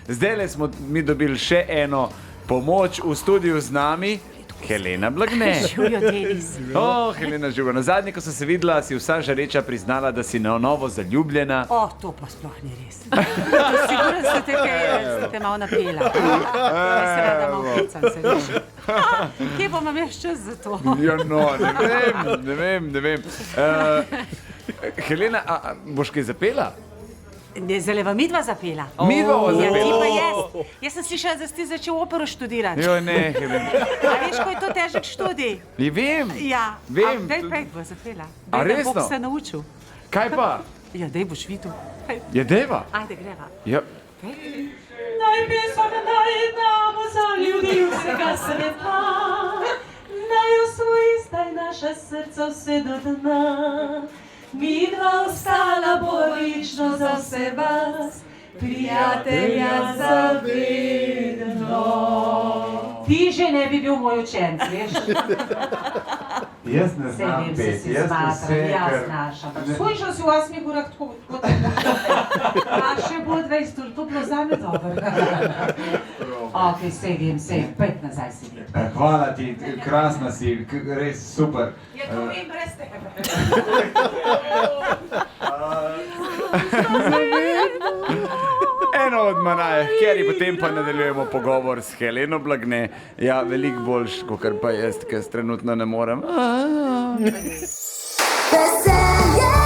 Zdajle smo mi dobili še eno pomoč v studiu z nami. Helena Blagne. Živijo, Denis. Helena živo. Na zadnji, ko sem se videla, si vsa žareča priznala, da si na novo zaljubljena. To pa sploh ni res. Sigurno ste te malo napela. Jaz se rada malo picam, se veš. Kje bom imel čas za to? Ja, no, ne vem. Helena, boš kaj zapela? Zdaj va midva zapela. Midva bova Ja, ti zapela? pa jaz. Jaz sem slišala, da si začel opero študirati. Jo, ne, Helena. A veš, ko je to težek študij? Vem. Ja. Vem. Daj pej, bo zapela. A Daj, da resno? Bog se naučil. Kaj pa? Ja, daj boš videl. Je deva? Ajde, greva. Ja. Naj pesem najdemo za ljudi vsega sveta, naj osvoji zdaj naše srca vse do dna. Midva ostala bojično za vse vas, prijatelja za vedno. Ti že ne bi bil moj učenc, veš? Jaz ne Sej vem, se si smatram, jaz znašam. Slišal si v 8 urah tako kot a še bo 20 ur, to bilo zame dobro. Ok, sej vem, pet nazaj si vem. Hvala ti, krasna si, res super. Ja, to vem brez tebe. Eno od manaj, ker potem pa nadaljujemo pogovor s Heleno Blagne. Ja, veliko boljš, kot pa jaz, ker trenutno ne morem. Veselje